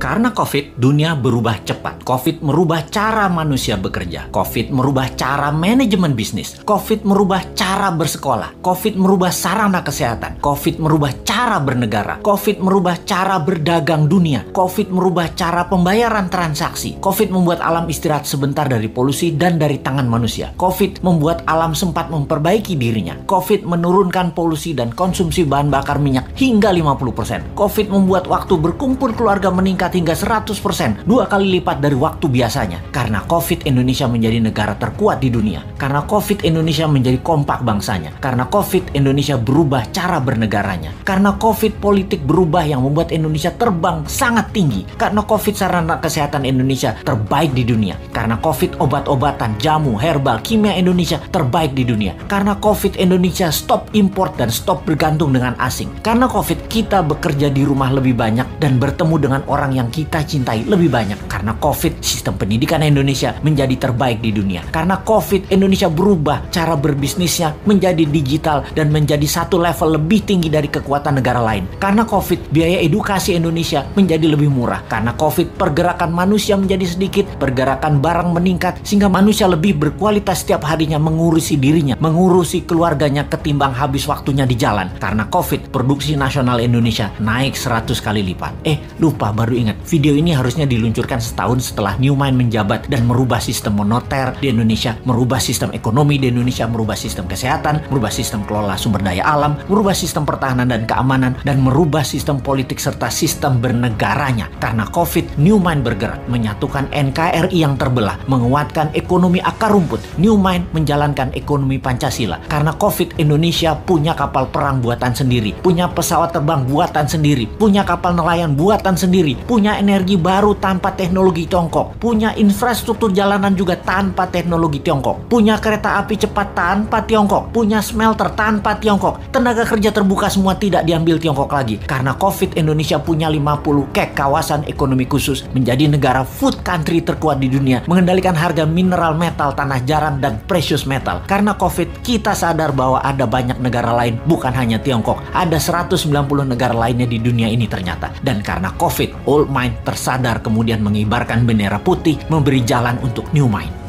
Karena COVID, dunia berubah cepat. COVID merubah cara manusia bekerja. COVID merubah cara manajemen bisnis. COVID merubah cara bersekolah. COVID merubah sarana kesehatan. COVID merubah cara bernegara. COVID merubah cara berdagang dunia. COVID merubah cara pembayaran transaksi. COVID membuat alam istirahat sebentar dari polusi dan dari tangan manusia. COVID membuat alam sempat memperbaiki dirinya. COVID menurunkan polusi dan konsumsi bahan bakar minyak hingga 50%. COVID membuat waktu berkumpul keluarga meningkat hingga 100%, 2 kali lipat dari waktu biasanya. Karena COVID, Indonesia menjadi negara terkuat di dunia. Karena COVID, Indonesia menjadi kompak bangsanya. Karena COVID, Indonesia berubah cara bernegaranya. Karena COVID, politik berubah yang membuat Indonesia terbang sangat tinggi. Karena COVID, sarana kesehatan Indonesia terbaik di dunia. Karena COVID, obat-obatan, jamu, herbal, kimia Indonesia terbaik di dunia. Karena COVID, Indonesia stop import dan stop bergantung dengan asing. Karena COVID, kita bekerja di rumah lebih banyak dan bertemu dengan orang yang kita cintai lebih banyak. Karena COVID, sistem pendidikan Indonesia menjadi terbaik di dunia. Karena COVID, Indonesia berubah cara berbisnisnya menjadi digital dan menjadi satu level lebih tinggi dari kekuatan negara lain. Karena COVID, biaya edukasi Indonesia menjadi lebih murah. Karena COVID, pergerakan manusia menjadi sedikit, pergerakan barang meningkat, sehingga manusia lebih berkualitas setiap harinya mengurusi dirinya, mengurusi keluarganya ketimbang habis waktunya di jalan. Karena COVID, produksi nasional Indonesia naik 100 kali lipat. Lupa, baru ingat, video ini harusnya diluncurkan setahun setelah Newmind menjabat dan merubah sistem moneter di Indonesia, merubah sistem ekonomi di Indonesia, merubah sistem kesehatan, merubah sistem kelola sumber daya alam, merubah sistem pertahanan dan keamanan, dan merubah sistem politik serta sistem bernegaranya. Karena COVID, Newmind bergerak menyatukan NKRI yang terbelah, menguatkan ekonomi akar rumput. Newmind menjalankan ekonomi Pancasila. Karena COVID, Indonesia punya kapal perang buatan sendiri, punya pesawat terbang buatan sendiri, punya kapal nelayan buatan sendiri, punya energi baru tanpa teknologi Tiongkok, punya infrastruktur jalanan juga tanpa teknologi Tiongkok, punya kereta api cepat tanpa Tiongkok, punya smelter tanpa Tiongkok, tenaga kerja terbuka semua tidak diambil Tiongkok lagi. Karena COVID, Indonesia punya 50 kawasan ekonomi khusus, menjadi negara food country terkuat di dunia, mengendalikan harga mineral metal, tanah jarang, dan precious metal. Karena COVID, kita sadar bahwa ada banyak negara lain, bukan hanya Tiongkok. Ada 190 negara lainnya di dunia ini ternyata. Dan karena COVID, Old Mind tersadar kemudian mengibarkan bendera putih, memberi jalan untuk New Mind.